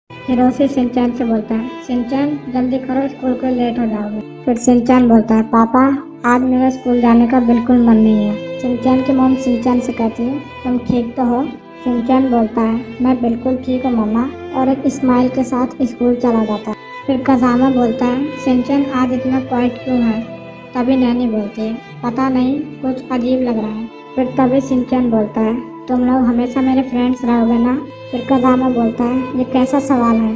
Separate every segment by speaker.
Speaker 1: Hiroshi Shinchan से बोलता है, शिनचैन जल्दी करो, स्कूल को लेट हो जाओगे। फिर शिनचैन बोलता है, पापा आज मेरा स्कूल जाने का बिल्कुल मन नहीं है। शिनचैन की मॉम शिनचैन से कहती है, तुम ठीक तो हो? शिनचैन बोलता है, मैं बिल्कुल ठीक हूँ मम्मा, और एक स्माइल के साथ स्कूल चला जाता है। फिर कज़ामा बोलता है, शिनचैन आज इतना क्वाइट क्यों है? तभी नैनी बोलती है, पता नहीं कुछ अजीब लग रहा है। फिर तभी शिनचैन बोलता है, तुम लोग हमेशा मेरे फ्रेंड्स रहोगे ना? फिर कज़ामा बोलता है, ये कैसा सवाल है?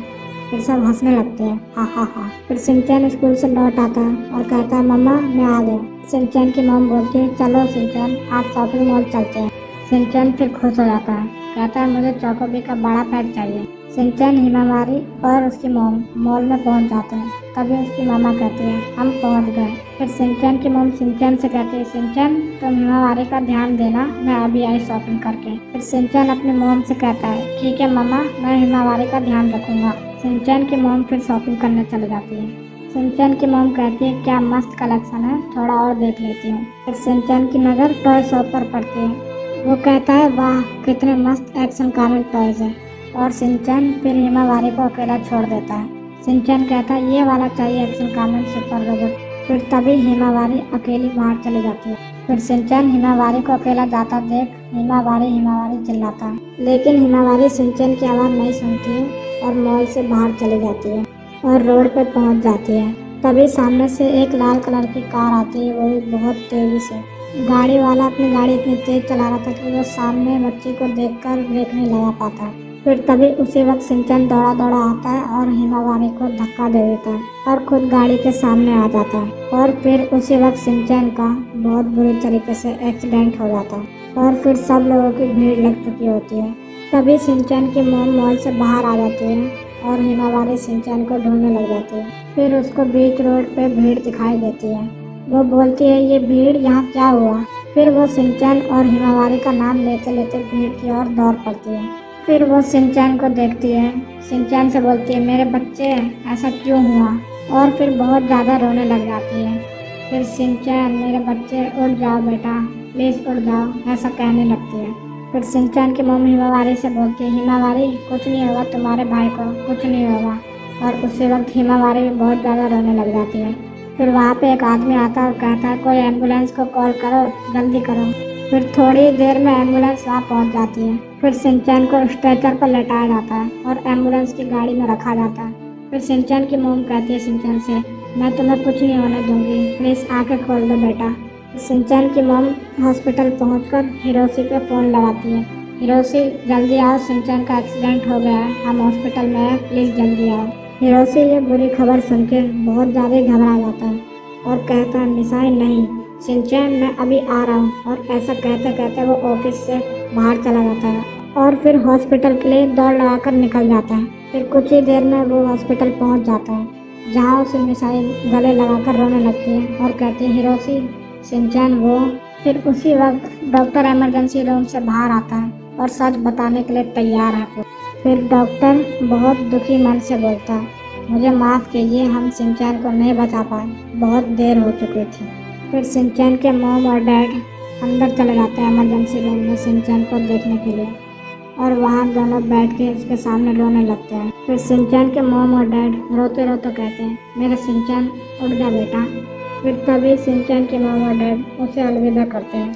Speaker 1: फिर सब हंसने लगते हैं, हा हा हा। फिर शिनचैन स्कूल से लौट आता है और कहता है, मम्मा मैं आ गया। शिनचैन की मॉम बोलती है, चलो शिनचैन आज शॉपिंग मॉल चलते हैं। शिनचैन फिर खुश हो जाता है, कहता है मुझे चोकोबी का बड़ा पैक चाहिए। शिनचैन, हिमावारी और उसकी मॉम मॉल में पहुंच जाते हैं। तभी उसकी मामा कहती है, हम पहुंच गए। फिर शिनचैन की मॉम शिनचैन से कहती है, शिनचैन तुम हिमावारी का ध्यान देना, मैं अभी आई शॉपिंग करके। फिर शिनचैन अपनी मॉम से कहता है, ठीक है मम्मा, मैं हिमावारी का ध्यान रखूंगा। शिनचैन की मॉम फिर शॉपिंग करने चले जाती है। शिनचैन की मॉम कहती है, क्या मस्त कलेक्शन है, थोड़ा और देख लेती हूँ। फिर शिनचैन की नज़र टॉय शॉप पर पड़ती है। वो कहता है, वाह कितने मस्त एक्शन कॉमिक टॉयज है। और शिनचैन फिर हिमावारी को अकेला छोड़ देता है। शिनचैन कहता है, ये वाला चाहिए एक्शन कॉमिक सुपर रोबोट। फिर तभी हिमावारी अकेली बाहर चली जाती है। फिर शिनचैन हिमावारी को अकेला जाता देख हिमावारी हिमावारी चिल्लाता है, लेकिन हिमावारी शिनचैन की आवाज़ नहीं सुनती है और मॉल से बाहर चली जाती है और रोड पर पहुंच जाती है। तभी सामने से एक लाल कलर की कार आती है, वो भी बहुत तेजी से। गाड़ी वाला अपनी गाड़ी इतनी तेज चला रहा था कि वो सामने बच्ची को देखकर ब्रेक नहीं लगा पाता। फिर तभी उसी वक्त शिनचैन दौड़ा दौड़ा आता है और हिमावारी को धक्का दे देता है और खुद गाड़ी के सामने आ जाता है। और फिर उसी वक्त शिनचैन का बहुत बुरी तरीके से एक्सीडेंट हो जाता है और फिर सब लोगों की भीड़ लग चुकी होती है। तभी शिनचैन की मॉम मॉल से बाहर आ जाती है और हिमावारी शिनचैन को ढूंढने लग जाती है। फिर उसको बीच रोड पे भीड़ दिखाई देती है। वो बोलती है, ये भीड़, यहाँ क्या हुआ? फिर वो शिनचैन और हिमावारी का नाम लेते लेते भीड़ की ओर दौड़ पड़ती है। फिर वो शिनचैन को देखती है, शिनचैन से बोलती है, मेरे बच्चे ऐसा क्यों हुआ? और फिर बहुत ज़्यादा रोने लग जाती है। फिर शिनचैन, मेरे बच्चे उठ जाओ बेटा, प्लीज़ उठ जाओ, ऐसा कहने लगती है। फिर शिनचैन की मम्मी हिमावारी से बोलती है, हिमावारी कुछ नहीं होगा, तुम्हारे भाई को कुछ नहीं होगा। और उसी वक्त हिमावारी भी बहुत ज़्यादा रोने लग जाती है। फिर वहाँ पे एक आदमी आता है और कहता है, कोई एम्बुलेंस को कॉल करो, जल्दी करो। फिर थोड़ी देर में एम्बुलेंस वहाँ पहुँच जाती है। फिर शिनचैन को स्ट्रेचर पर लेटाया जाता है और एम्बुलेंस की गाड़ी में रखा जाता है। फिर शिनचैन की मॉम कहती है शिनचैन से, मैं तुम्हें कुछ नहीं होने दूंगी, प्लीज़ आंखें खोल दो बेटा। शिनचैन की मॉम हॉस्पिटल पहुंचकर हिरोशी पे फ़ोन लगाती है, हिरोशी जल्दी आओ, शिनचैन का एक्सीडेंट हो गया है, हम हॉस्पिटल में हैं, प्लीज़ जल्दी आओ। हिरोशी ये बुरी खबर सुन के बहुत ज़्यादा घबरा जाता है और कहता है, मिसाइल नहीं, शिनचैन मैं अभी आ रहा हूँ। और ऐसा कहते कहते वो ऑफिस से बाहर चला जाता है और फिर हॉस्पिटल के लिए दौड़ लगाकर निकल जाता है। फिर कुछ ही देर में वो हॉस्पिटल पहुँच जाता है, जहाँ उसे मिसाइल गले लगाकर रोने लगती है और कहती है, हिरोशी शिनचैन वो। फिर उसी वक्त डॉक्टर इमरजेंसी रूम से बाहर आता है और सच बताने के लिए तैयार है। फिर डॉक्टर बहुत दुखी मन से बोलता है, मुझे माफ़ कीजिए, हम शिनचैन को नहीं बचा पाए, बहुत देर हो चुकी थी। फिर शिनचैन के मॉम और डैड अंदर चले जाते हैं इमरजेंसी रूम में शिनचैन को देखने के लिए और वहाँ दोनों बैठ के उसके सामने रोने लगते हैं। फिर शिनचैन के मॉम और डैड रोते रोते कहते हैं, मेरा शिनचैन उठ जा बेटा। फिर तभी शिनचैन के मॉम और डैड उसे अलविदा करते हैं।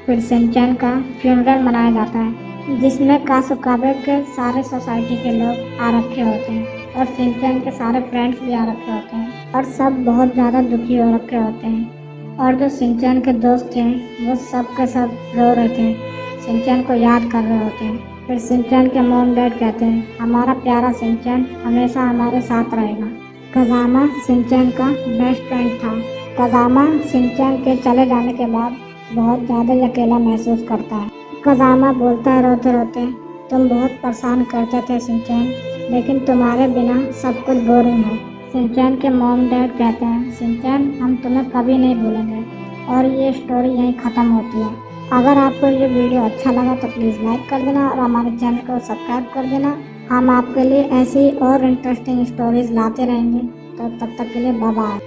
Speaker 1: फिर शिनचैन का फ्यूनरल मनाया जाता है, जिसमें कासुकाबे के सारे सोसाइटी के लोग आ रखे होते हैं और शिनचैन के सारे फ्रेंड्स भी आ रखे होते हैं और सब बहुत ज़्यादा दुखी हो रखे होते हैं। और जो शिनचैन के दोस्त थे वो सब के सब रो रहे थे, शिनचैन को याद कर रहे होते हैं। फिर शिनचैन के मॉम डैड कहते हैं, हमारा प्यारा शिनचैन हमेशा हमारे साथ रहेगा। कज़ामा शिनचैन का बेस्ट फ्रेंड था। कज़ामा शिनचैन के चले जाने के बाद बहुत ज़्यादा अकेला महसूस करता है। कज़ामा बोलता है रोते रोते, तुम बहुत परेशान करते थे शिनचैन, लेकिन तुम्हारे बिना सब कुछ बोरिंग है। शिनचैन के मॉम डैड कहते हैं, शिनचैन हम तुम्हें कभी नहीं भूलेंगे। और ये स्टोरी यहीं ख़त्म होती है। अगर आपको ये वीडियो अच्छा लगा तो प्लीज़ लाइक कर देना और हमारे चैनल को सब्सक्राइब कर देना। हम आपके लिए ऐसी और इंटरेस्टिंग स्टोरीज लाते रहेंगे। तो तब तक के लिए बाय बाय।